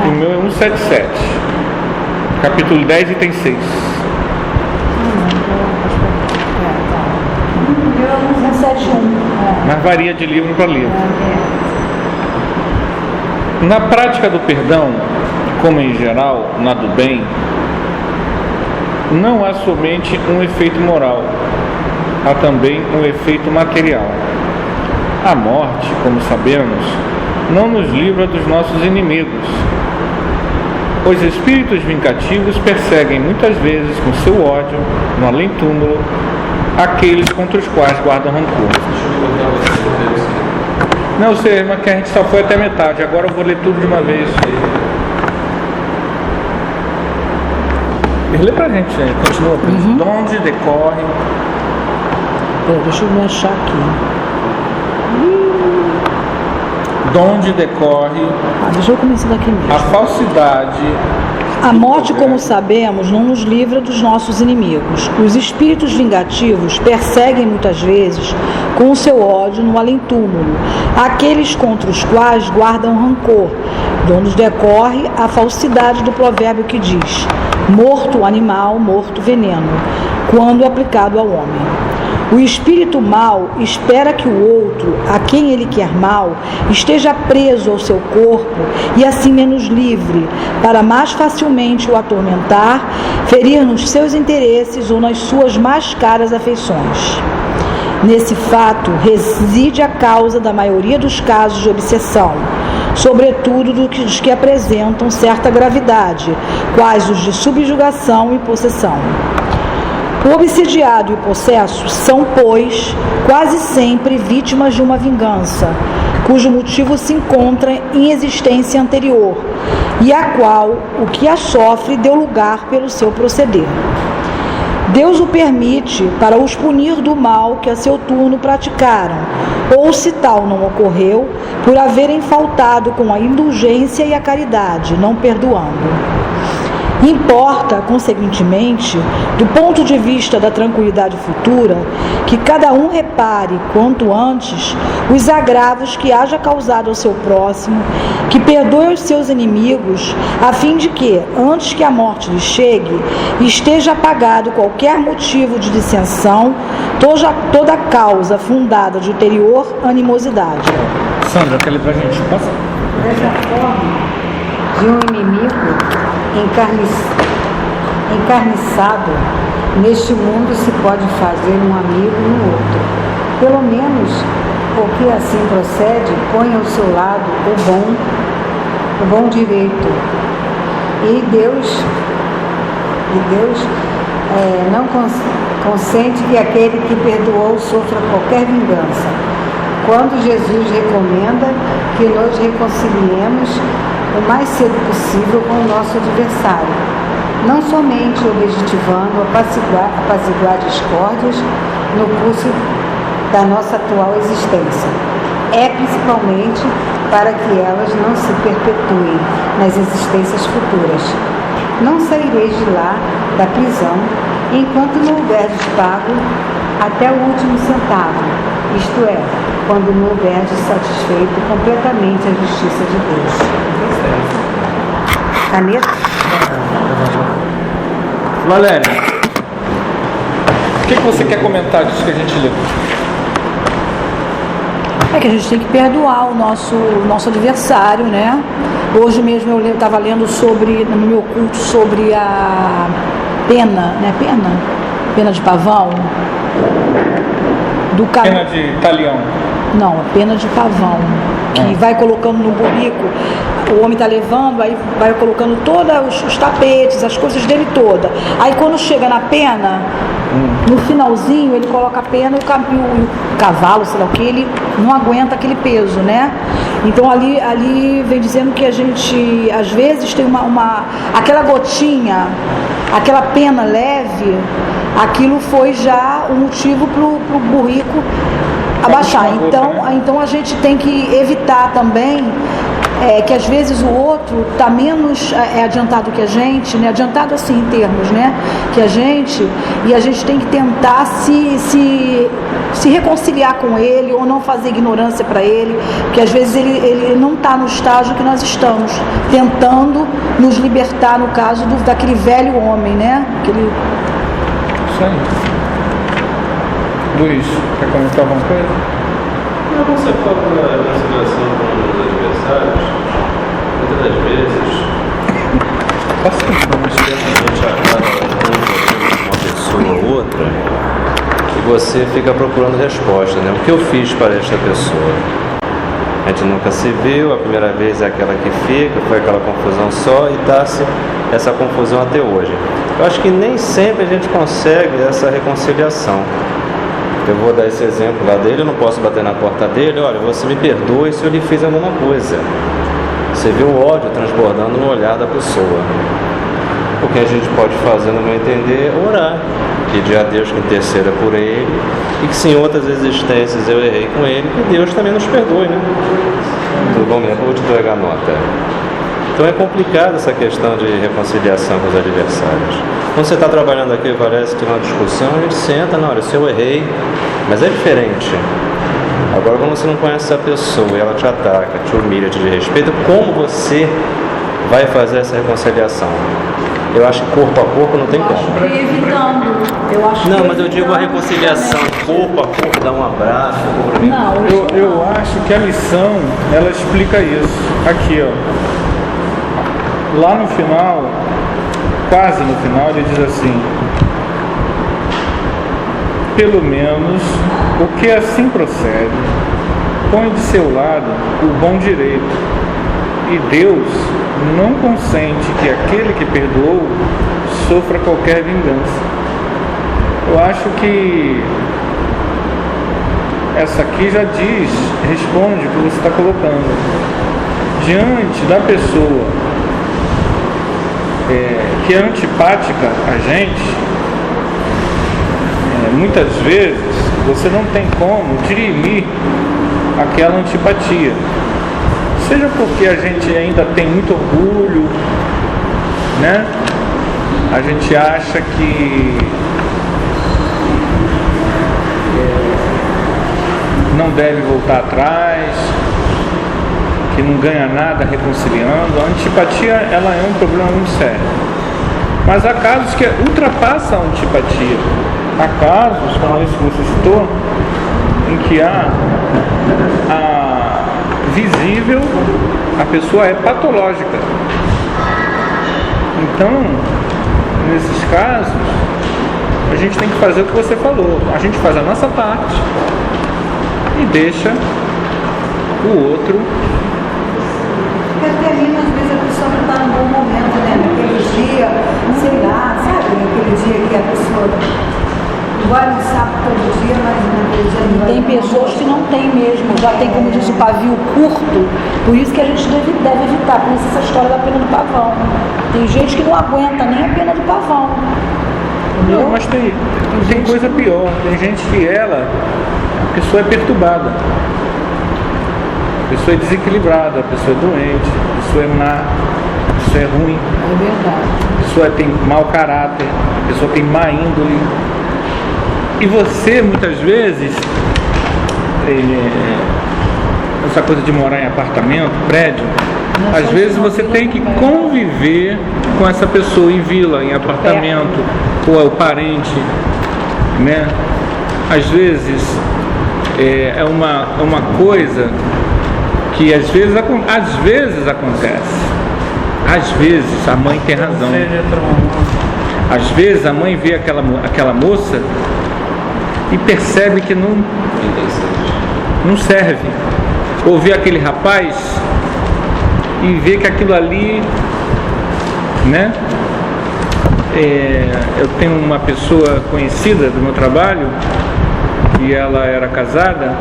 O meu é 177, capítulo 10, item 6. O meu é 171. Mas varia de livro para livro. Na prática do perdão, como em geral, na do bem, não há somente um efeito moral, há também um efeito material. A morte, como sabemos, não nos livra dos nossos inimigos. Os espíritos vingativos perseguem muitas vezes com seu ódio, no além-túmulo, aqueles contra os quais guardam rancor. Não sei, mas que a gente só foi até metade, agora eu vou ler tudo de uma vez. Lê pra gente, continua. De onde decorre... Deixa eu me achar aqui. De onde decorre... deixa eu começar daqui mesmo. A falsidade... A morte, como sabemos, não nos livra dos nossos inimigos. Os espíritos vingativos perseguem muitas vezes, com o seu ódio, no além-túmulo, aqueles contra os quais guardam rancor, de onde decorre a falsidade do provérbio que diz: morto o animal, morto o veneno, quando aplicado ao homem. O espírito mau espera que o outro, a quem ele quer mal, esteja preso ao seu corpo e assim menos livre, para mais facilmente o atormentar, ferir nos seus interesses ou nas suas mais caras afeições. Nesse fato reside a causa da maioria dos casos de obsessão, sobretudo dos que apresentam certa gravidade, quais os de subjugação e possessão. O obsidiado e o possesso são, pois, quase sempre vítimas de uma vingança, cujo motivo se encontra em existência anterior, e a qual o que a sofre deu lugar pelo seu proceder. Deus o permite para os punir do mal que a seu turno praticaram, ou, se tal não ocorreu, por haverem faltado com a indulgência e a caridade, não perdoando. Importa, consequentemente, do ponto de vista da tranquilidade futura, que cada um repare, quanto antes, os agravos que haja causado ao seu próximo, que perdoe os seus inimigos, a fim de que, antes que a morte lhe chegue, esteja apagado qualquer motivo de dissensão, toda causa fundada de ulterior animosidade. Sandra, quer ler pra gente? Passa. Dessa forma, de um inimigo encarniçado, neste mundo se pode fazer um amigo no outro. Pelo menos, o que assim procede, põe ao seu lado o bom direito. E Deus não consente que aquele que perdoou sofra qualquer vingança. Quando Jesus recomenda que nos reconciliemos o mais cedo possível com o nosso adversário, não somente objetivando apaziguar discórdias no curso da nossa atual existência, é principalmente para que elas não se perpetuem nas existências futuras. Não saireis de lá da prisão enquanto não houverdes pago até o último centavo, isto é, quando não houverdes satisfeito completamente a justiça de Deus. Caneta? Valéria, o que você quer comentar disso que a gente leu? É que a gente tem que perdoar o nosso adversário, né? Hoje mesmo eu estava lendo no meu culto sobre a pena, né? Pena de pavão. Pena de talião. Não, a pena de pavão. Que vai colocando no burrico, o homem está levando, aí vai colocando todos os tapetes, as coisas dele toda. Aí quando chega na pena, no finalzinho, ele coloca a pena e o cavalo, sei lá o que, ele não aguenta aquele peso, né? Então ali vem dizendo que a gente, às vezes, tem aquela gotinha, aquela pena leve, aquilo foi já o motivo para o burrico abaixar. Então a gente tem que evitar também que às vezes o outro está menos adiantado que a gente, né? Adiantado assim em termos, né? Que a gente, e a gente tem que tentar se reconciliar com ele ou não fazer ignorância para ele, porque às vezes ele não está no estágio que nós estamos, tentando nos libertar, no caso daquele velho homem, né? Isso aí. Luiz, quer comentar alguma coisa? Não, você fala da reconciliação com os adversários, muitas das vezes a gente acaba uma pessoa ou outra e você fica procurando resposta, né? O que eu fiz para esta pessoa? A gente nunca se viu, a primeira vez é aquela que fica, foi aquela confusão só e está-se essa confusão até hoje. Eu acho que nem sempre a gente consegue essa reconciliação. Eu vou dar esse exemplo lá dele, eu não posso bater na porta dele, olha, você me perdoe se eu lhe fiz alguma coisa. Você vê o ódio transbordando no olhar da pessoa. O que a gente pode fazer, no meu entender, é orar, pedir a Deus que interceda por ele e que se em outras existências eu errei com ele, que Deus também nos perdoe, né? Tudo bom, eu vou te entregar a nota. Então é complicado essa questão de reconciliação com os adversários. Quando você está trabalhando aqui, parece que uma discussão, a gente senta, não, olha, se eu errei, mas é diferente. Agora, quando você não conhece essa pessoa e ela te ataca, te humilha, te desrespeita, como você vai fazer essa reconciliação? Eu acho que corpo a corpo não tem como. Não, mas eu digo a reconciliação, corpo a corpo, dar um abraço. Não, eu acho que a lição, ela explica isso. Aqui, ó. Lá no final, quase no final, ele diz assim: pelo menos o que assim procede, põe de seu lado o bom direito, e Deus não consente que aquele que perdoou sofra qualquer vingança. Eu acho que essa aqui já diz, responde o que você está colocando. Diante da pessoa que é antipática a gente, muitas vezes você não tem como dirimir aquela antipatia, seja porque a gente ainda tem muito orgulho, né? A gente acha que não deve voltar atrás, que não ganha nada reconciliando. A antipatia, ela é um problema muito sério. Mas há casos que ultrapassam a antipatia. Há casos, como esse que você citou, em que há visível, a pessoa é patológica. Então, nesses casos, a gente tem que fazer o que você falou. A gente faz a nossa parte e deixa o outro. Porque ali, às vezes, a pessoa não está num bom momento, né? Naquele dia, sei lá, sabe? Aquele dia que a pessoa vai no sábado todo dia, mas naquele dia não vai. Tem pessoas que não tem mesmo, já tem, como diz o pavio, curto, por isso que a gente deve evitar, por isso essa história da pena do pavão. Tem gente que não aguenta nem a pena do pavão. Entendeu? Não, mas tem coisa pior. Tem gente que a pessoa é perturbada. A pessoa é desequilibrada, a pessoa é doente, a pessoa é má, a pessoa é ruim. É verdade. A pessoa tem mau caráter, a pessoa tem má índole. E você, muitas vezes, essa coisa de morar em apartamento, prédio, às vezes você tem que conviver com essa pessoa em vila, em apartamento, ou é o parente, né? Às vezes é uma coisa que às vezes acontece. Às vezes a mãe tem razão. Às vezes a mãe vê aquela moça e percebe que não serve. Ou vê aquele rapaz e vê que aquilo ali, né? Eu tenho uma pessoa conhecida do meu trabalho e ela era casada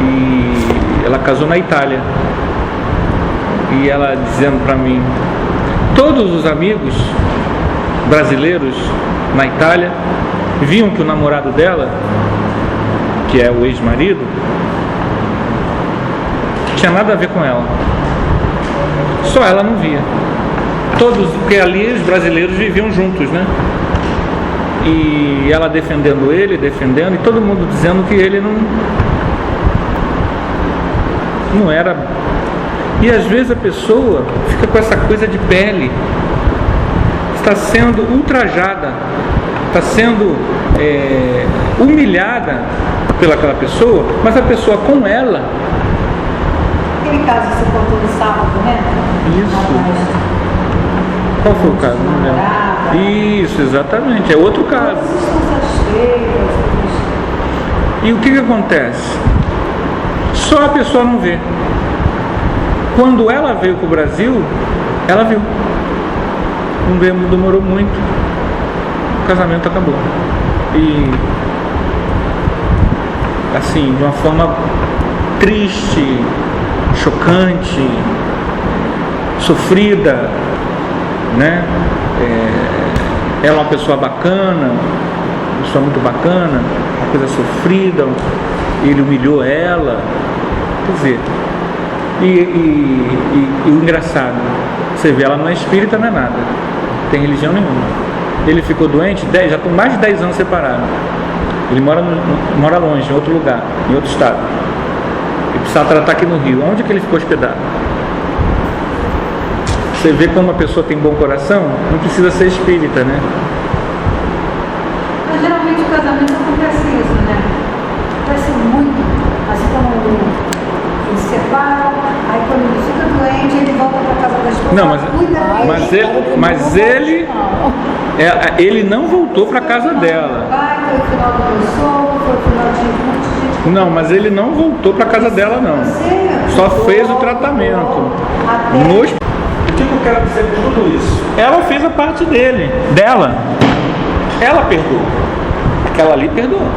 e ela casou na Itália. E ela dizendo para mim, todos os amigos brasileiros na Itália viam que o namorado dela, que é o ex-marido, tinha nada a ver com ela. Só ela não via. Todos, porque ali os brasileiros viviam juntos, né? E ela defendendo ele, e todo mundo dizendo que ele não era. E às vezes a pessoa fica com essa coisa de pele, está sendo ultrajada, está sendo humilhada pelaquela pessoa, mas a pessoa com ela. Aquele caso que você contou no sábado, né? Isso. Qual foi o caso? Não lembro. Isso, exatamente. É outro caso. E o que acontece? Só a pessoa não vê. Quando ela veio para o Brasil, ela viu. Não demorou muito. O casamento acabou. E assim, de uma forma triste, chocante, sofrida, né? Ela é uma pessoa bacana, uma pessoa muito bacana, uma coisa sofrida, ele humilhou ela, quer dizer, e o engraçado, você vê, ela não é espírita, não é nada, não tem religião nenhuma. Ele ficou doente, já estão mais de 10 anos separados. Ele mora longe, em outro lugar, em outro estado. E precisava tratar aqui no Rio. Onde é que ele ficou hospedado? Você vê como a pessoa tem bom coração, não precisa ser espírita, né? Mas geralmente o casamento acontece isso, né? Acontece muito. Assim como eles se separam, aí quando ele fica doente, ele volta para casa da esposa. Não, mas ele não voltou para casa dela. Foi o final do meu sogro, foi o final de muita gente. Não, mas ele não voltou para casa dela, não. Só fez o tratamento. O que eu quero dizer com tudo isso? Ela fez a parte dela. Ela perdoou. Aquela ali perdoou.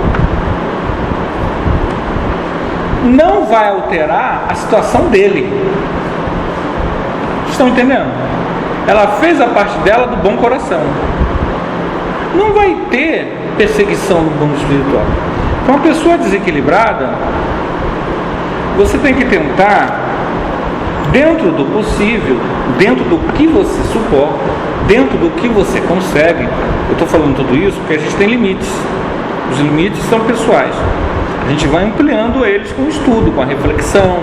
Não vai alterar a situação dele. Estão entendendo? Ela fez a parte dela do bom coração. Não vai ter perseguição no mundo espiritual. Então, uma pessoa desequilibrada, você tem que tentar, dentro do possível, dentro do que você suporta, dentro do que você consegue. Eu estou falando tudo isso porque a gente tem limites. Os limites são pessoais. A gente vai ampliando eles com o estudo, com a reflexão,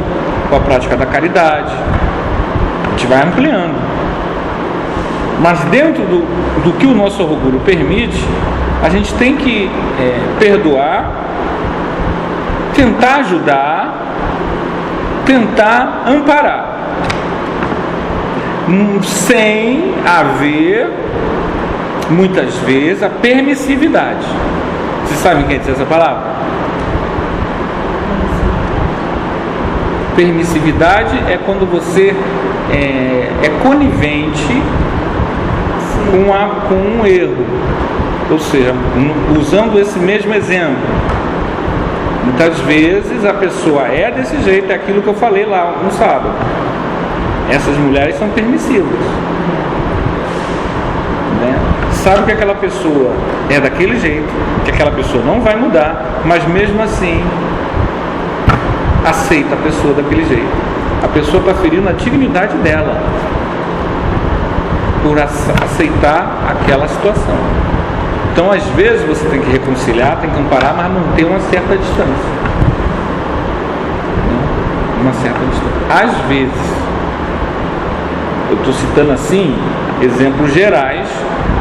com a prática da caridade. A gente vai ampliando. Mas dentro do que o nosso orgulho permite, a gente tem que perdoar, tentar ajudar, tentar amparar, sem haver, muitas vezes, a permissividade. Vocês sabem quem diz essa palavra? Permissividade é quando você é conivente com um erro. Ou seja, usando esse mesmo exemplo, muitas vezes a pessoa é desse jeito, é aquilo que eu falei lá no sábado. Essas mulheres são permissivas, né? Sabe que aquela pessoa é daquele jeito, que aquela pessoa não vai mudar, mas mesmo assim aceita a pessoa daquele jeito. A pessoa está ferindo a dignidade dela por aceitar aquela situação. Então, às vezes, você tem que reconciliar, tem que amparar, mas manter uma certa distância. Uma certa distância. Às vezes, eu estou citando assim, exemplos gerais,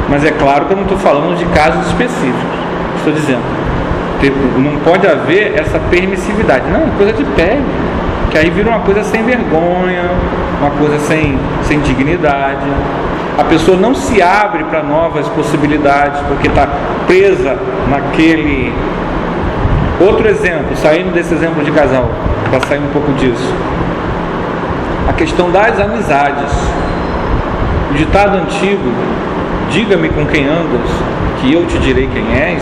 mas é claro que eu não estou falando de casos específicos. Estou dizendo, não pode haver essa permissividade. Não, é coisa de pele, que aí vira uma coisa sem vergonha, uma coisa sem dignidade. A pessoa não se abre para novas possibilidades, porque está presa naquele... Outro exemplo, saindo desse exemplo de casal, para sair um pouco disso. A questão das amizades. O ditado antigo, diga-me com quem andas, que eu te direi quem és,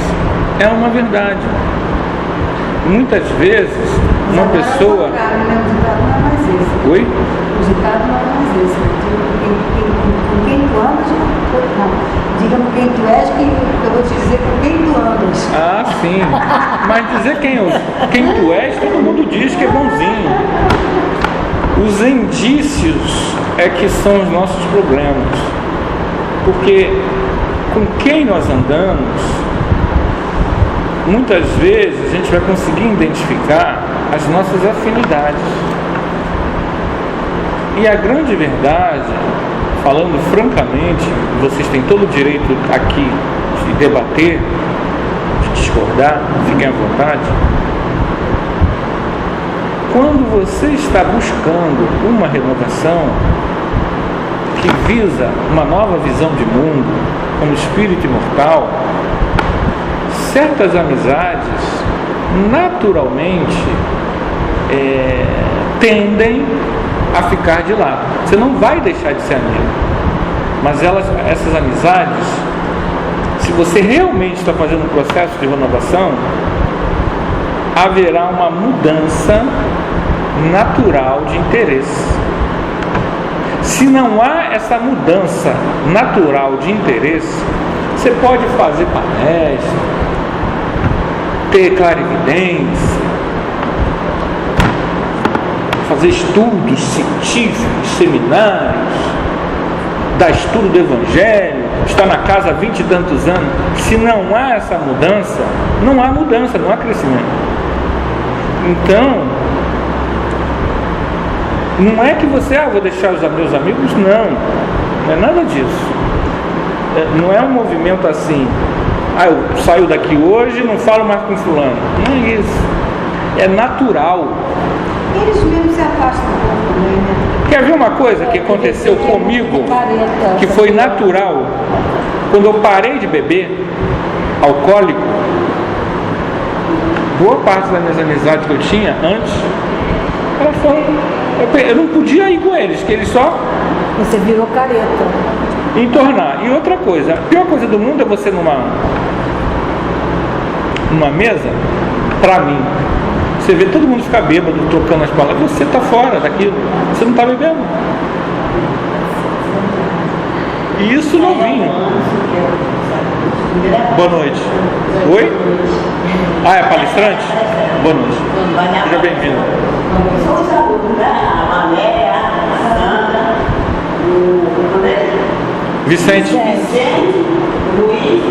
é uma verdade. Muitas vezes, uma pessoa... O ditado não é mais esse. Oi? O ditado não é mais esse. Com quem tu andas, não. Diga-me quem tu és, que eu vou te dizer com quem tu andas. Ah, sim. Mas dizer quem tu és, todo mundo diz que é bonzinho. Os indícios é que são os nossos problemas, porque com quem nós andamos, muitas vezes a gente vai conseguir identificar as nossas afinidades. E a grande verdade, falando francamente, vocês têm todo o direito aqui de debater, de discordar, fiquem à vontade. Quando você está buscando uma renovação que visa uma nova visão de mundo, como espírito imortal, certas amizades naturalmente tendem a ficar de lado. Você não vai deixar de ser amigo, mas essas amizades, se você realmente está fazendo um processo de renovação, haverá uma mudança natural de interesse. Se não há essa mudança natural de interesse, você pode fazer palestra, ter clarividência, fazer estudos científicos, seminários, dar estudo do Evangelho, estar na casa há 20 e tantos anos. Se não há essa mudança, não há mudança, não há crescimento. Então, não é que você, vou deixar os meus amigos, não é nada disso. Não é um movimento assim, eu saio daqui hoje e não falo mais com fulano. Não é isso. É natural. Eles mesmos se afastam um pouco também, né? Quer ver uma coisa que aconteceu comigo, que foi natural? Quando eu parei de beber alcoólico, boa parte das minhas amizades que eu tinha antes, elas foram, eu não podia ir com eles, que eles só... Você virou careta. Entornar. E outra coisa, a pior coisa do mundo é você numa mesa, pra mim, você vê todo mundo ficar bêbado, trocando as palavras, você está fora daquilo, você não está bebendo. E isso novinho. Boa noite. Oi? É palestrante? Boa noite. Seja bem-vindo. Vicente. Luiz.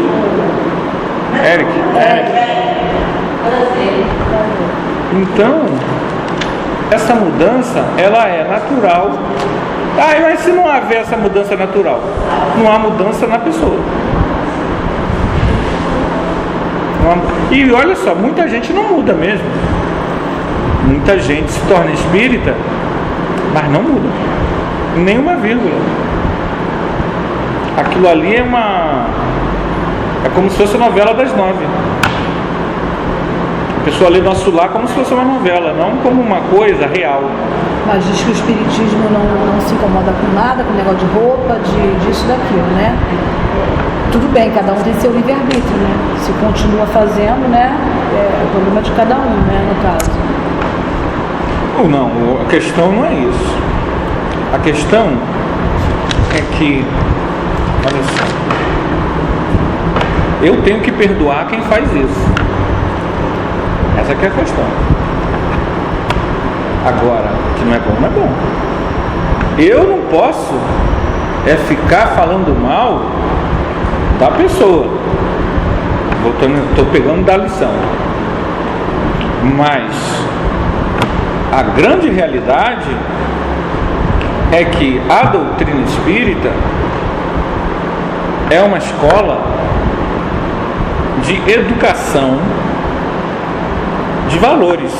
Eric. Então, essa mudança, ela é natural. Mas se não haver essa mudança natural, não há mudança na pessoa. E olha só, muita gente não muda mesmo. Muita gente se torna espírita, mas não muda. Nenhuma vírgula. Aquilo ali é como se fosse a novela das 9. A pessoa lê Nosso Lar como se fosse uma novela, não como uma coisa real. Mas diz que o espiritismo não se incomoda com nada, com negócio de roupa, disso, daquilo, né? Tudo bem, cada um tem seu livre-arbítrio, né? Se continua fazendo, né? É o problema de cada um, né? No caso. Não, a questão não é isso. A questão é que, olha só, eu tenho que perdoar quem faz isso. Essa que é a questão. Agora, que não é bom, não é bom. Eu não posso ficar falando mal da pessoa. Estou pegando da lição. Mas a grande realidade é que a doutrina espírita é uma escola de educação de valores.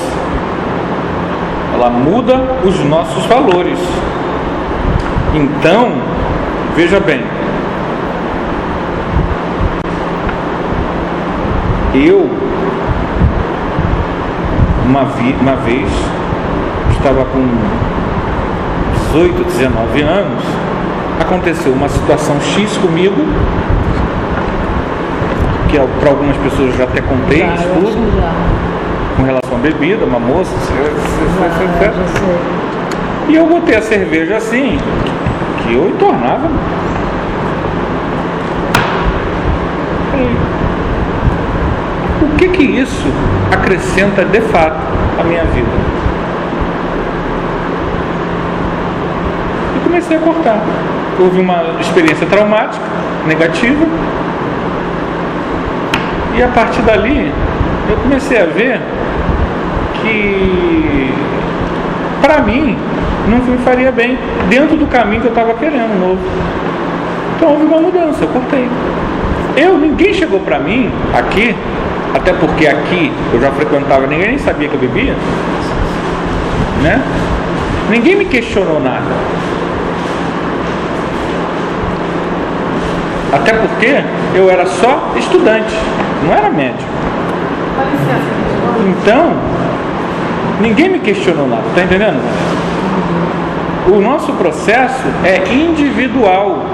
Ela muda os nossos valores. Então, veja bem, eu uma vez estava com 18, 19 anos, aconteceu uma situação X comigo, que para algumas pessoas eu já até contei isso tudo, com relação à bebida, uma moça, etc. E eu botei a cerveja assim, que eu entornava. O que isso acrescenta de fato à minha vida? comecei a cortar. Houve uma experiência traumática, negativa, e a partir dali eu comecei a ver que para mim não me faria bem dentro do caminho que eu estava querendo novo. Então houve uma mudança, eu cortei. Ninguém chegou para mim aqui, até porque aqui eu já frequentava, ninguém nem sabia que eu bebia, né? Ninguém me questionou nada. Até porque eu era só estudante, não era médico. Então, ninguém me questionou nada, tá entendendo? O nosso processo é individual.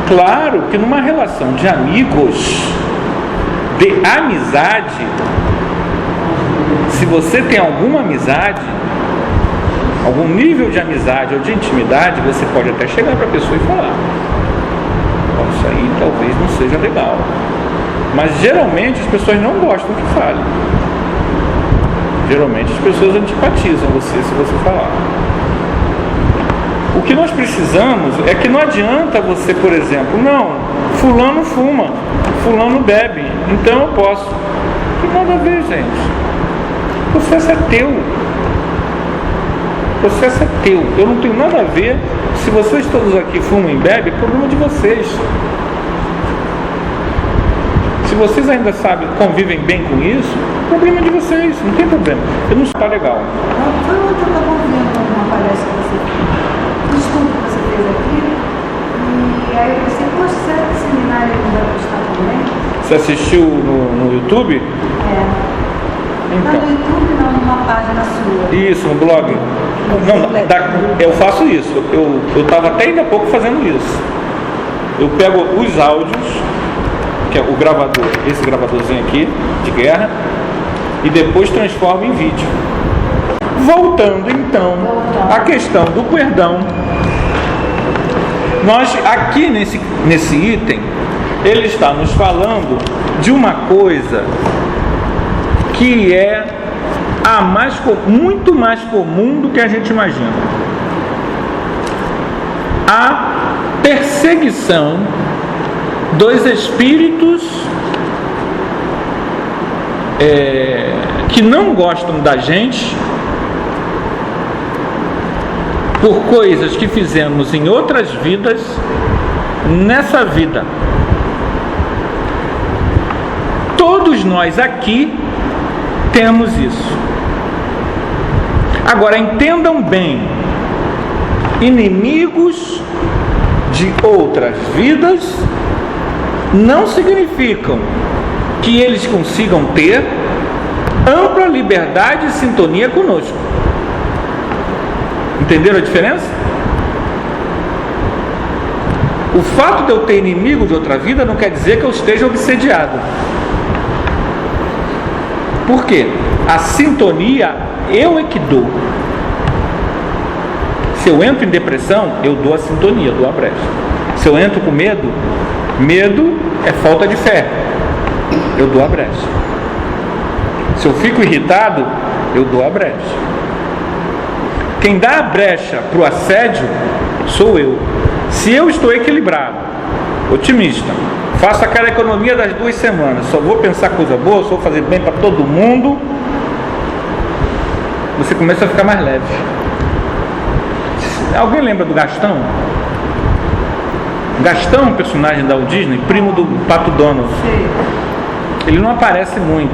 Claro que numa relação de amigos, de amizade, se você tem alguma amizade, algum nível de amizade ou de intimidade, você pode até chegar para a pessoa e falar: isso aí talvez não seja legal. Mas geralmente as pessoas não gostam que fale. Geralmente as pessoas antipatizam você se você falar. O que nós precisamos é que não adianta você, por exemplo, não, fulano fuma, fulano bebe, então eu posso. Não tem nada a ver, gente. O processo é teu. O processo é teu. Eu não tenho nada a ver. Se vocês todos aqui fumam e bebem, é problema de vocês. Se vocês ainda sabem, convivem bem com isso, problema de vocês, não tem problema. Eu não estou legal. Foi ontem eu estava ouvindo uma palestra que você fez, um estudo que você fez aqui, e aí eu pensei, poxa, será que esse seminário não vai gostar também? Você assistiu no YouTube? É. Então. Não no YouTube, não, numa página sua. Isso, no blog. Não, eu faço isso. Eu estava até ainda há pouco fazendo isso. Eu pego os áudios, que é o gravador, esse gravadorzinho aqui, de guerra, e depois transformo em vídeo. Voltando então à questão do perdão. Nós aqui nesse item, ele está nos falando de uma coisa que é muito mais comum do que a gente imagina. A perseguição dos espíritos que não gostam da gente por coisas que fizemos em outras vidas, nessa vida. Todos nós aqui temos isso. Agora entendam bem, inimigos de outras vidas não significam que eles consigam ter ampla liberdade e sintonia conosco. Entenderam a diferença? O fato de eu ter inimigo de outra vida não quer dizer que eu esteja obsediado. Por quê? A sintonia eu é que dou. Se eu entro em depressão, eu dou a sintonia, eu dou a brecha. Se eu entro com medo, medo é falta de fé, eu dou a brecha. Se eu fico irritado, eu dou a brecha. Quem dá a brecha para o assédio sou eu. Se eu estou equilibrado, otimista, faço aquela economia das 2 semanas, só vou pensar coisa boa, só vou fazer bem para todo mundo, você começa a ficar mais leve. Alguém lembra do Gastão? Gastão, um personagem da Walt Disney, primo do Pato Donald. Ele não aparece muito.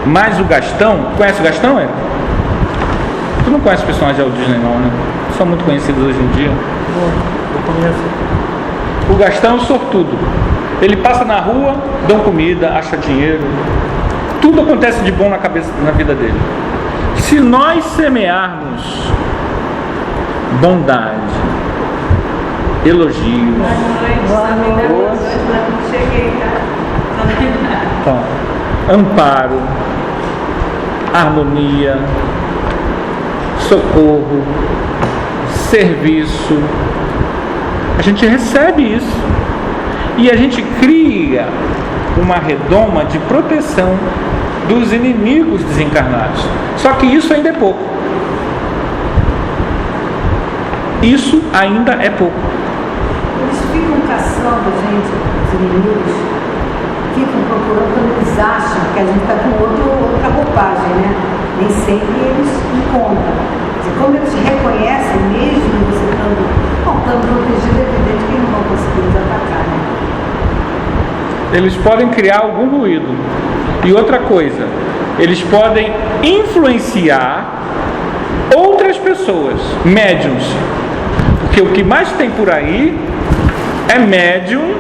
Mas o Gastão, conhece o Gastão, é? Tu não conhece personagens da Walt Disney não, né? São muito conhecidos hoje em dia. Eu conheço. O Gastão é um sortudo. Ele passa na rua, dão comida, acha dinheiro. Tudo acontece de bom na vida dele. Se nós semearmos bondade, elogios, amparo, harmonia, socorro, serviço, a gente recebe isso e a gente cria uma redoma de proteção dos inimigos desencarnados. Só que isso ainda é pouco. isso ainda é pouco. Eles ficam caçando, gente, os inimigos, ficam procurando quando eles acham que a gente está com outra roupagem, né? Nem sempre eles encontram. Como eles reconhecem, mesmo você estando protegido, é evidente que eles não vão conseguir nos atacar, né? Eles podem criar algum ruído. E outra coisa, eles podem influenciar outras pessoas, médiums. Porque o que mais tem por aí é médium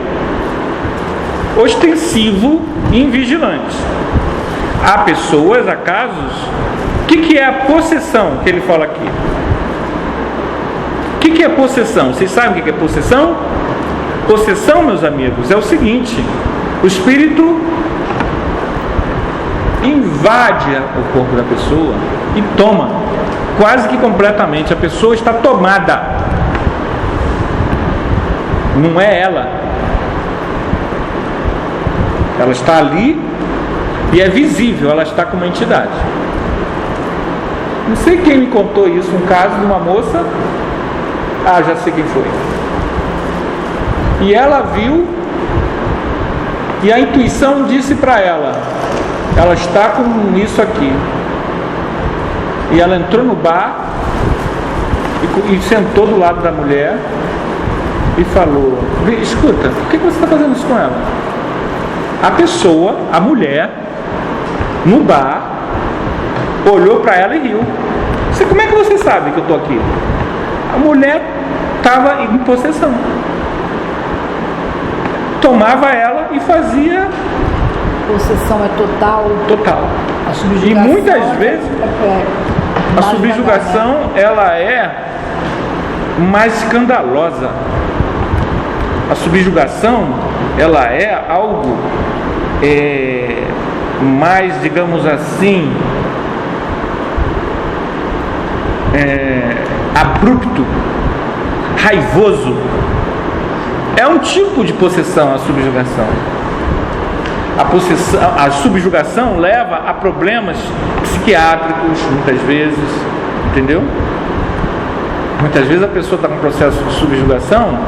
ostensivo e invigilante. Há pessoas, há casos. O que é a possessão que ele fala aqui? O que é possessão? Vocês sabem o que é possessão? Possessão, meus amigos, é o seguinte: o espírito invade o corpo da pessoa e toma, quase que completamente. A pessoa está tomada. Não é ela. Ela está ali e é visível, ela está com uma entidade. Não sei quem me contou isso, um caso de uma moça. Ah, já sei quem foi. E ela viu, e a intuição disse para ela: ela está com isso aqui. E ela entrou no bar e sentou do lado da mulher e falou: escuta, por que você está fazendo isso com ela? A pessoa, a mulher, no bar, olhou para ela e riu. Como é que você sabe que eu estou aqui? A mulher estava em possessão. Tomava ela e fazia. Possessão é total. Total. A subjugação. E muitas vezes a subjugação ela é mais escandalosa. A subjugação ela é algo mais, digamos assim, abrupto, raivoso. É um tipo de possessão a subjugação. A subjugação leva a problemas psiquiátricos, muitas vezes, entendeu? Muitas vezes a pessoa está com um processo de subjugação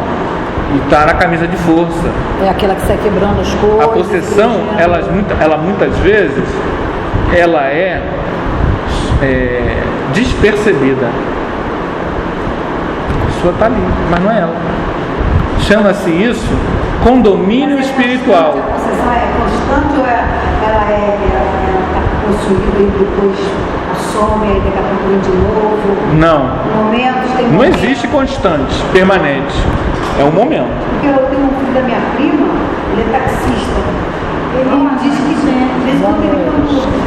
e está na camisa de força. É aquela que sai quebrando as coisas. A possessão, ela muitas vezes, ela é despercebida. A pessoa está ali, mas não é ela. Chama-se isso condomínio espiritual. A possessão é constante ou ela está possuída e depois some e daqui a pouco vem de novo? Não. Momentos, não existe constante, permanente. É um momento. Porque eu tenho um filho da minha prima, ele é taxista. Ele diz que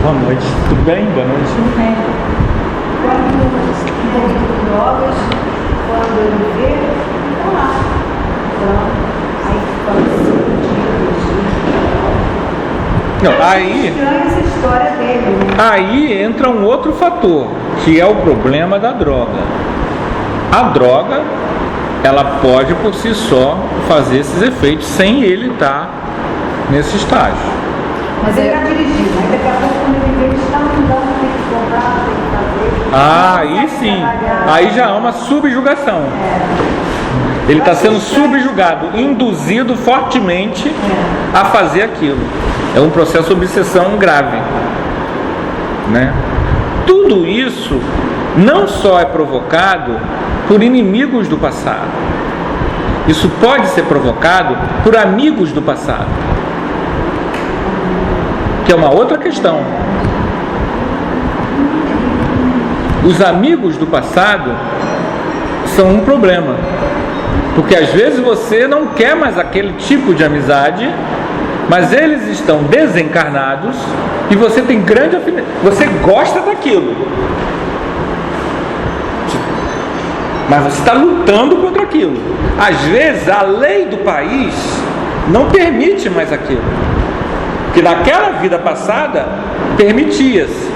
Boa noite. Tudo bem? Boa noite. Tudo bem. Quando envolvido com drogas, quando ele vê, está lá. Então, aí quando não, aí estranha essa história dele. Aí entra um outro fator, que é o problema da droga. A droga, ela pode por si só fazer esses efeitos sem ele estar nesse estágio. Mas ele está dirigindo, aí daqui a pouco quando ele vê, ele está andando, tem que comprar, tem que fazer. Aí sim, aí já é uma subjugação. Ele está sendo subjugado, induzido fortemente a fazer aquilo. É um processo de obsessão grave, né? Tudo isso não só é provocado por inimigos do passado. Isso pode ser provocado por amigos do passado, que é uma outra questão. Os amigos do passado são um problema, porque às vezes você não quer mais aquele tipo de amizade, mas eles estão desencarnados e você tem grande afinidade, você gosta daquilo, mas você está lutando contra aquilo. Às vezes a lei do país não permite mais aquilo, que naquela vida passada permitia-se.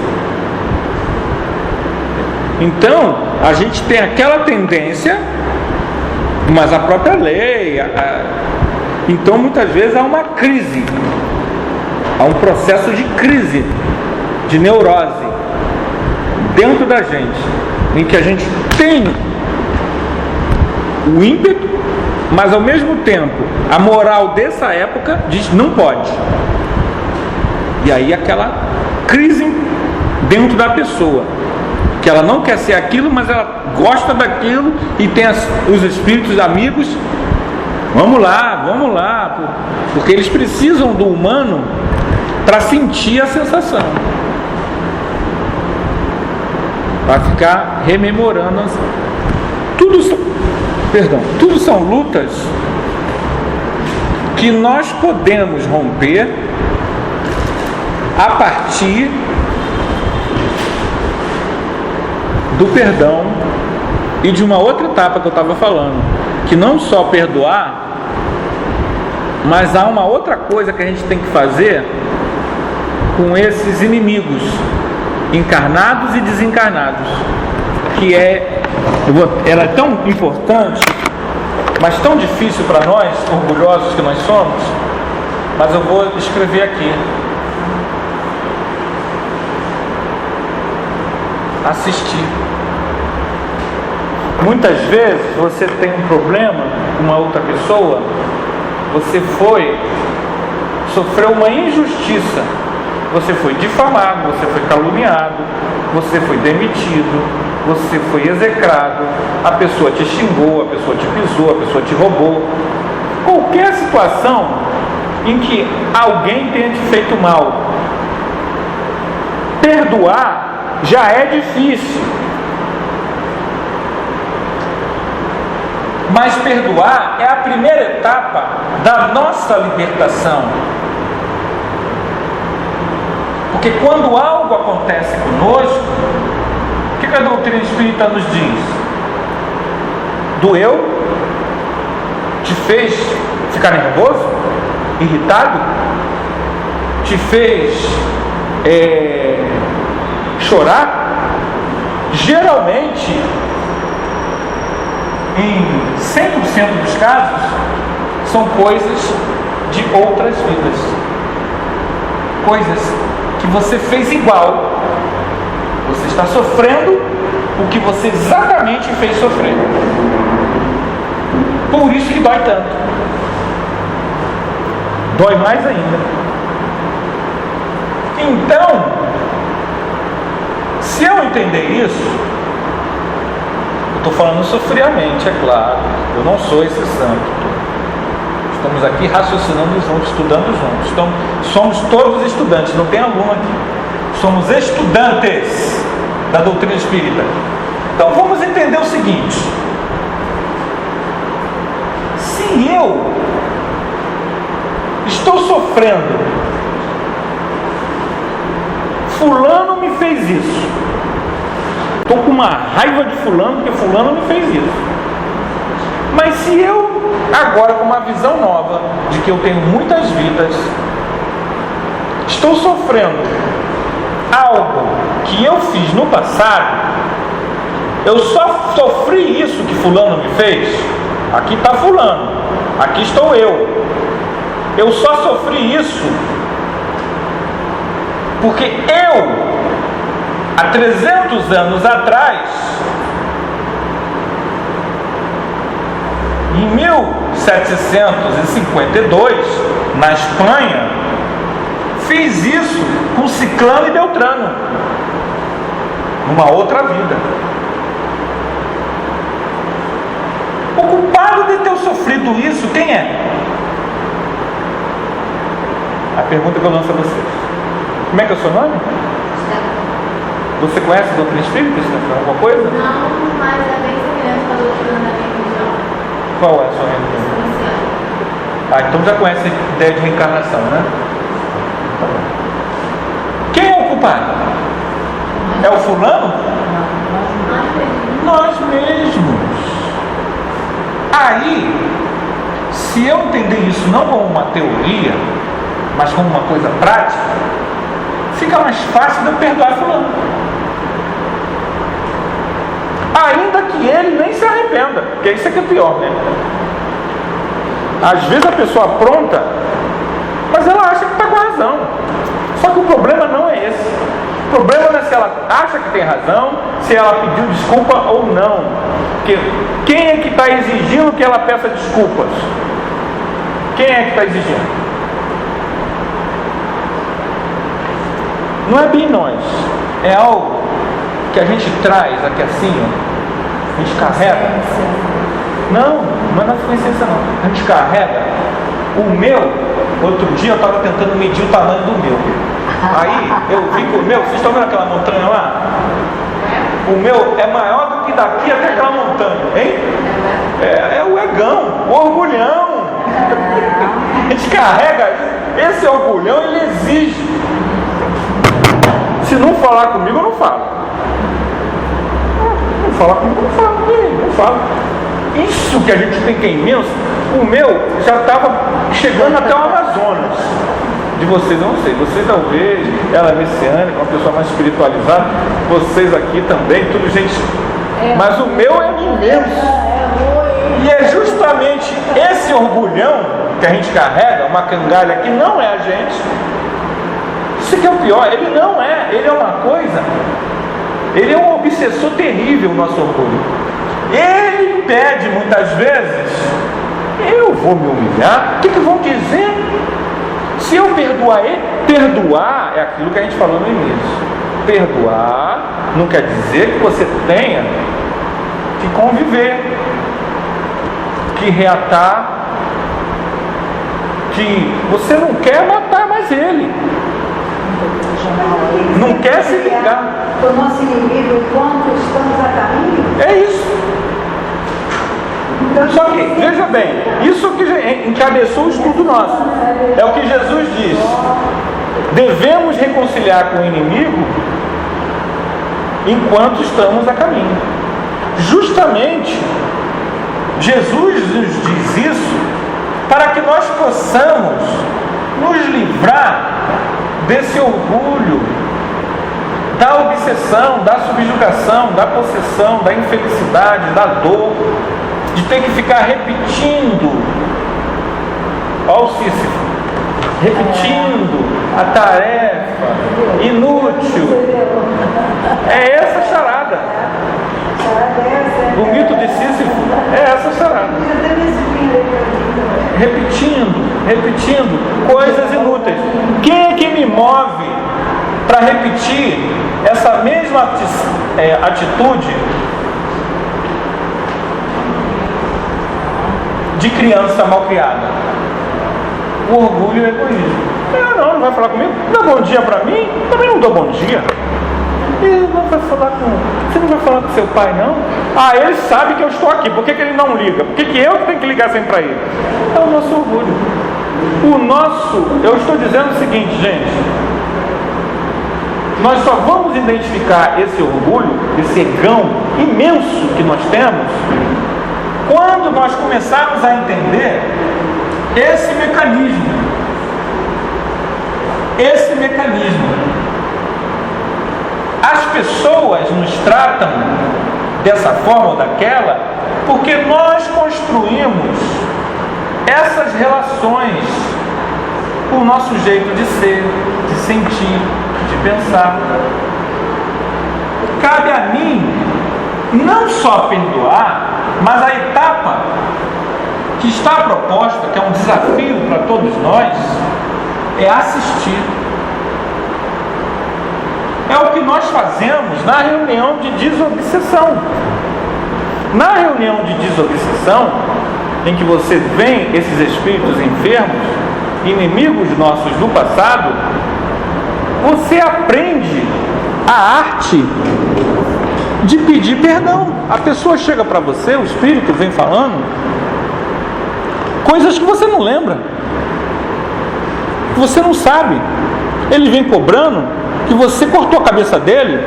Então a gente tem aquela tendência, mas a própria lei, então muitas vezes há uma crise, há um processo de crise, de neurose dentro da gente, em que a gente tem o ímpeto, mas ao mesmo tempo a moral dessa época diz não pode. E aí aquela crise dentro da pessoa, que ela não quer ser aquilo, mas ela gosta daquilo e tem os espíritos amigos. Vamos lá, porque eles precisam do humano para sentir a sensação, para ficar rememorando. Tudo são lutas que nós podemos romper a partir do perdão e de uma outra etapa que eu estava falando, que não só perdoar, mas há uma outra coisa que a gente tem que fazer com esses inimigos encarnados e desencarnados, que era tão importante, mas tão difícil para nós, orgulhosos que nós somos, mas eu vou escrever aqui. Assistir. Muitas vezes você tem um problema com uma outra pessoa, você sofreu uma injustiça, você foi difamado, você foi caluniado, você foi demitido, você foi execrado, a pessoa te xingou, a pessoa te pisou, a pessoa te roubou. Qualquer situação em que alguém tenha te feito mal, perdoar já é difícil. Mas perdoar é a primeira etapa da nossa libertação. Porque quando algo acontece conosco, o que a doutrina espírita nos diz? Doeu? Te fez ficar nervoso? Irritado? Te fez chorar? Geralmente, em 100% dos casos, são coisas de outras vidas. Coisas que você fez igual. Você está sofrendo o que você exatamente fez sofrer. Por isso que dói tanto. Dói mais ainda. Então, se eu entender isso, eu estou falando sofriamente, é claro, eu não sou esse santo. Estamos aqui raciocinando juntos, estudando juntos. Então, somos todos estudantes, não tem aluno aqui. Somos estudantes da doutrina espírita. Então, vamos entender o seguinte: se eu estou sofrendo, fulano me fez isso, estou com uma raiva de fulano porque fulano me fez isso. Mas se eu, agora com uma visão nova de que eu tenho muitas vidas, estou sofrendo algo que eu fiz no passado, eu só sofri isso que fulano me fez, aqui está fulano, aqui estou eu só sofri isso porque eu, há 300 anos atrás, em 1752, na Espanha, fiz isso com Ciclano e Beltrano, numa outra vida. O culpado de ter sofrido isso, quem é? A pergunta que eu lanço a vocês. Como é que é o seu nome? Você conhece a doutrina espírita? Alguma coisa? Não, mas é bem semelhante com a doutrina da minha religião. Qual é a sua religião? Então já conhece a ideia de reencarnação, né? Tá bom. Quem é o culpado? É o fulano? Nós mesmos. Aí, se eu entender isso não como uma teoria, mas como uma coisa prática, fica mais fácil de eu perdoar fulano. Ainda que ele nem se arrependa, porque isso é que é pior, né? Às vezes a pessoa apronta, mas ela acha que está com razão. Só que o problema não é esse. O problema não é se ela acha que tem razão, se ela pediu desculpa ou não. Porque quem é que está exigindo que ela peça desculpas? Quem é que está exigindo? Não é bem nós. É algo que a gente traz aqui assim, ó. A gente carrega. Não é na consciência não. A gente carrega. O meu, outro dia eu estava tentando medir o tamanho do meu. Aí eu vi que o meu, vocês estão vendo aquela montanha lá? O meu é maior do que daqui até aquela montanha, hein? É o egão, o orgulhão. A gente carrega esse orgulhão, ele exige. Se não falar comigo, eu não falo. Não falar comigo, eu não falo. Isso que a gente tem que é imenso. O meu já estava chegando até o Amazonas. De vocês eu não sei. Vocês talvez, ela é messiânica, uma pessoa mais espiritualizada. Vocês aqui também, tudo gente. Mas o meu é imenso. E é justamente esse orgulhão que a gente carrega, uma cangalha que não é a gente. Isso que é o pior, ele não é, ele é uma coisa, ele é um obsessor terrível, o nosso orgulho. Ele impede muitas vezes, eu vou me humilhar, o que vão dizer? Se eu perdoar ele, perdoar é aquilo que a gente falou no início. Perdoar não quer dizer que você tenha que conviver, que reatar, que você não quer matar mais ele. Não quer se ligar. O nosso inimigo enquanto estamos a caminho? É isso. Só que, veja bem, isso que encabeçou o estudo nosso. É o que Jesus diz. Devemos reconciliar com o inimigo enquanto estamos a caminho. Justamente, Jesus nos diz isso para que nós possamos nos livrar desse orgulho, da obsessão, da subjugação, da possessão, da infelicidade, da dor, de ter que ficar repetindo, ó o Sísifo, repetindo a tarefa inútil. É essa charada. O mito de Sísifo é essa charada. Repetindo coisas inúteis. Quem é que me move para repetir essa mesma atitude de criança mal criada? O orgulho e o egoísmo. Não vai falar comigo? Dá bom dia para mim? Também não dou bom dia. Você não vai falar com seu pai, não? Ele sabe que eu estou aqui. Por que ele não liga? Por que eu tenho que ligar sempre para ele? É o nosso orgulho. Eu estou dizendo o seguinte, gente. Nós só vamos identificar esse orgulho, esse egão imenso que nós temos, quando nós começarmos a entender esse mecanismo. As pessoas nos tratam dessa forma ou daquela porque nós construímos essas relações com o nosso jeito de ser, de sentir, de pensar. Cabe a mim não só perdoar, mas a etapa que está proposta, que é um desafio para todos nós, é assistir. É o que nós fazemos na reunião de desobsessão. Na reunião de desobsessão, em que você vê esses espíritos enfermos, inimigos nossos do passado, você aprende a arte de pedir perdão. A pessoa chega para você, o espírito vem falando coisas que você não lembra, que você não sabe. Ele vem cobrando que você cortou a cabeça dele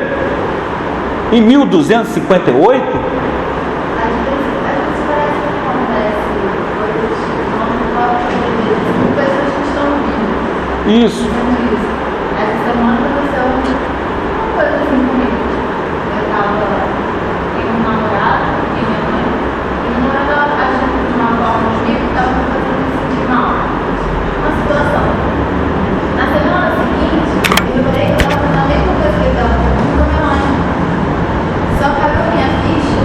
em 1258. Isso. Essa semana aconteceu uma coisa assim comigo. Eu estava com um namorado e minha mãe. E o namorado agindo de uma forma comigo que estava me fazendo me sentir mal. Uma situação. Na semana seguinte, eu reparei que eu estava fazendo a mesma coisa que ele estava fazendo com a minha mãe. Só que a minha ficha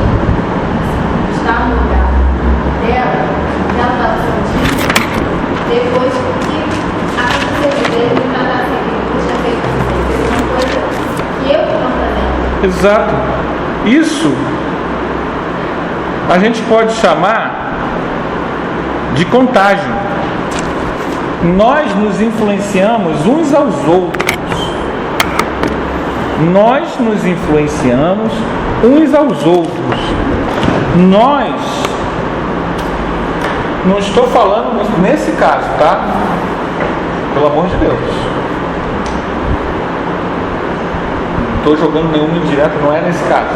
Exato. Isso a gente pode chamar de contágio. Nós nos influenciamos uns aos outros. Nós nos influenciamos uns aos outros. Nós, não estou falando nesse caso, tá? Pelo amor de Deus. Não estou jogando nenhuma indireta, não é nesse caso.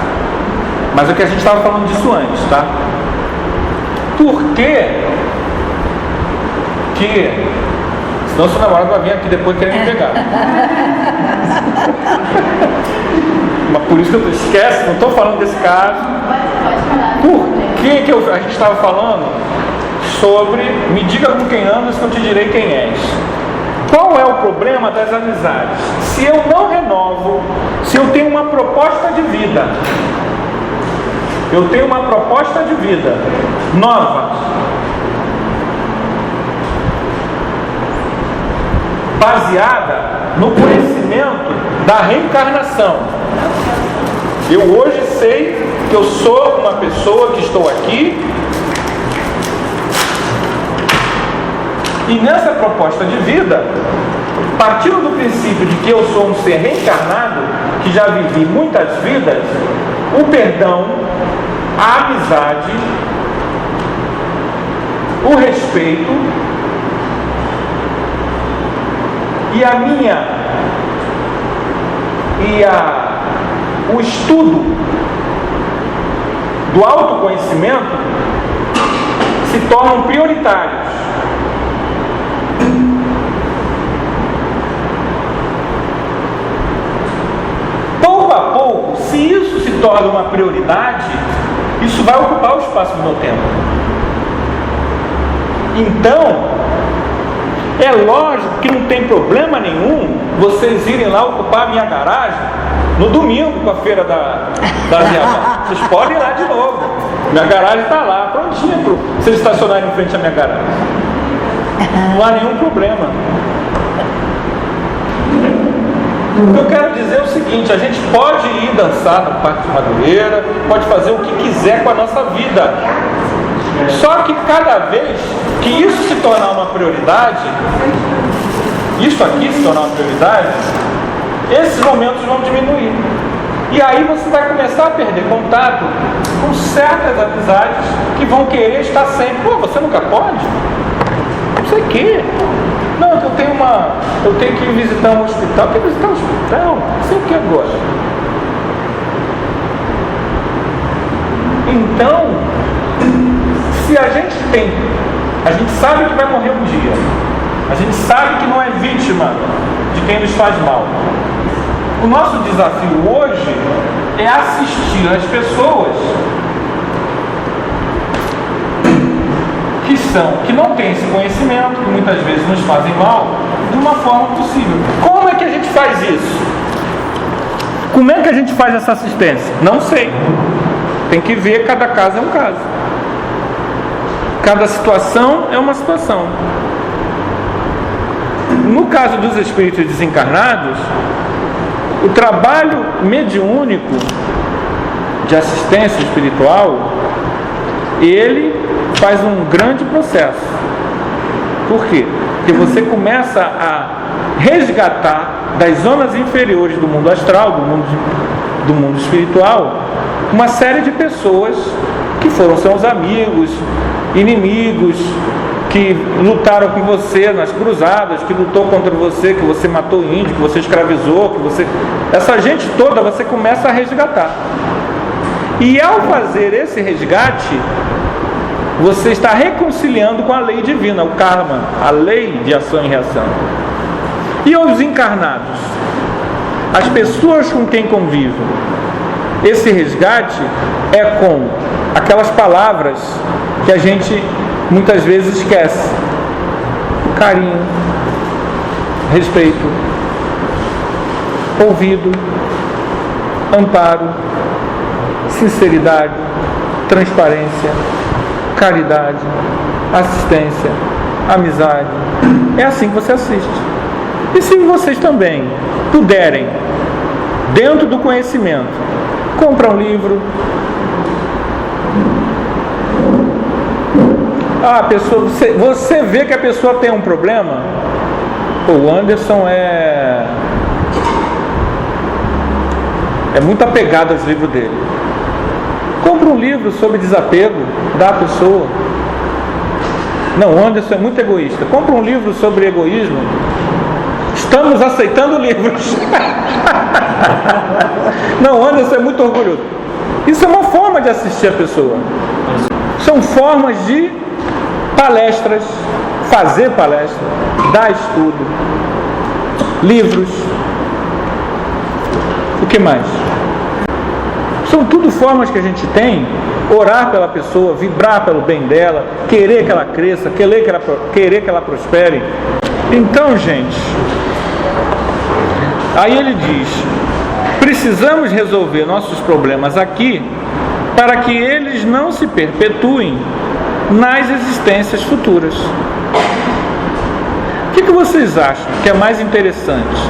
Mas é que a gente estava falando disso antes, tá? Por que senão seu namorado vai vir aqui depois querer me pegar. Mas por isso que eu esquece, não estou falando desse caso. Por que a gente estava falando sobre me diga com quem andas que eu te direi quem és? Qual é o problema das amizades? Se eu não renovo, se eu tenho uma proposta de vida, eu tenho uma proposta de vida nova, baseada no conhecimento da reencarnação. Eu hoje sei que eu sou uma pessoa que estou aqui, e nessa proposta de vida, partindo do princípio de que eu sou um ser reencarnado, que já vivi muitas vidas, o perdão, a amizade, o respeito e o estudo do autoconhecimento se tornam prioritários. Pouco a pouco, se isso se torna uma prioridade, isso vai ocupar o espaço do meu tempo. Então, é lógico que não tem problema nenhum vocês irem lá ocupar a minha garagem no domingo com a feira da Viamão. Vocês podem ir lá de novo. Minha garagem está lá, prontinha para vocês estacionarem em frente à minha garagem. Não há nenhum problema. O que eu quero dizer é o seguinte: a gente pode ir dançar no Parque de Madureira, pode fazer o que quiser com a nossa vida. Só que cada vez que isso se tornar uma prioridade, isso aqui se tornar uma prioridade, esses momentos vão diminuir. E aí você vai começar a perder contato com certas amizades que vão querer estar sempre. Pô, você nunca pode? Não sei o quê. Não, eu tenho que ir visitar um hospital. Eu tenho que visitar um hospital? Não sei o que agora. Então, se a gente sabe que vai morrer um dia, a gente sabe que não é vítima de quem nos faz mal. O nosso desafio hoje é assistir as pessoas que não têm esse conhecimento, que muitas vezes nos fazem mal, de uma forma possível. Como é que a gente faz isso? Como é que a gente faz essa assistência? Não sei. Tem que ver, cada caso é um caso. Cada situação é uma situação. No caso dos espíritos desencarnados, o trabalho mediúnico de assistência espiritual, ele faz um grande processo. Por quê? Porque você começa a resgatar das zonas inferiores do mundo astral, do mundo espiritual, uma série de pessoas que foram seus amigos, inimigos, que lutaram com você nas cruzadas, que lutou contra você, que você matou índio, que você escravizou, que você... Essa gente toda você começa a resgatar. E ao fazer esse resgate, você está reconciliando com a lei divina, o karma, a lei de ação e reação. E os encarnados? As pessoas com quem convivem. Esse resgate é com aquelas palavras que a gente muitas vezes esquece: carinho, respeito, ouvido, amparo, sinceridade, transparência, caridade, assistência, amizade. É assim que você assiste. E se vocês também puderem dentro do conhecimento. Compra um livro. A pessoa, você vê que a pessoa tem um problema. O Anderson é muito apegado aos livros dele. Compra um livro sobre desapego, dá à pessoa. Não, o Anderson é muito egoísta. Compra um livro sobre egoísmo. Estamos aceitando livros. Não, o Anderson é muito orgulhoso. Isso é uma forma de assistir a pessoa. São formas de palestras, fazer palestra, dar estudo, livros. O que mais? São tudo formas que a gente tem, orar pela pessoa, vibrar pelo bem dela, querer que ela cresça, querer que ela prospere. Então, gente, aí ele diz: precisamos resolver nossos problemas aqui para que eles não se perpetuem nas existências futuras. O que vocês acham que é mais interessante?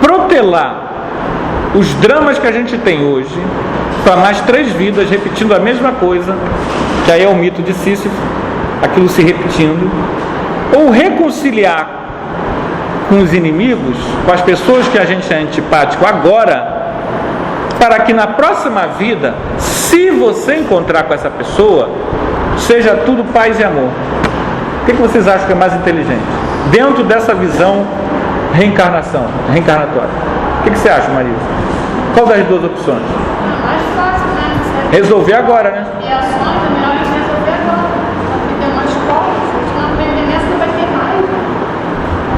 Protelar os dramas que a gente tem hoje para mais 3 vidas, repetindo a mesma coisa, que aí é o mito de Sísifo, aquilo se repetindo, ou reconciliar com os inimigos, com as pessoas que a gente é antipático agora, para que na próxima vida, se você encontrar com essa pessoa, seja tudo paz e amor. O que vocês acham que é mais inteligente? Dentro dessa visão reencarnatória. O que você acha, Marisa? Qual das duas opções? É mais fácil, né? Resolver agora, né? E ações é melhor a gente resolver agora. Porque tem uma escola, se a gente não aprender nessa, não vai ter mais.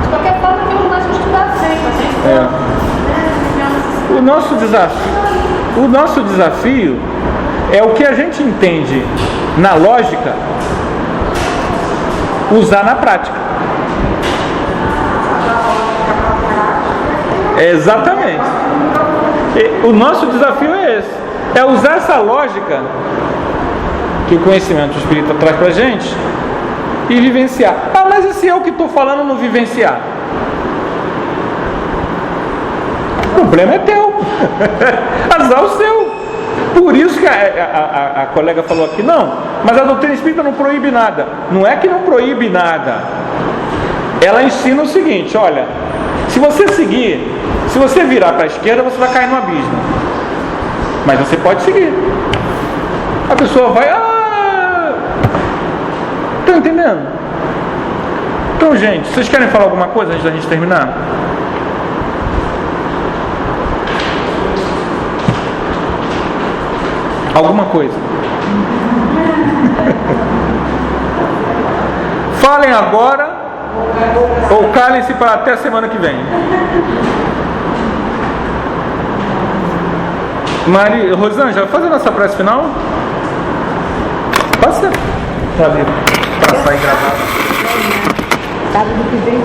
De qualquer forma, tem um mais que estudar sempre. O nosso desafio é o que a gente entende na lógica, usar na prática. Exatamente. O nosso desafio é esse. É usar essa lógica que o conhecimento espírita traz pra gente e vivenciar. Ah, mas esse eu que estou falando não vivenciar. O problema é teu. Azar o seu. Por isso que a colega falou aqui, não, mas a doutrina espírita não proíbe nada. Não é que não proíbe nada. Ela ensina o seguinte: olha, se você virar para a esquerda, você vai cair no abismo. Mas você pode seguir. A pessoa vai... Estão entendendo? Então, gente, vocês querem falar alguma coisa antes da gente terminar? Alguma coisa? Falem agora ou calem-se para até a semana que vem. Rosângela, faz a nossa prece final. Passa para sair gravado. Sábado que vem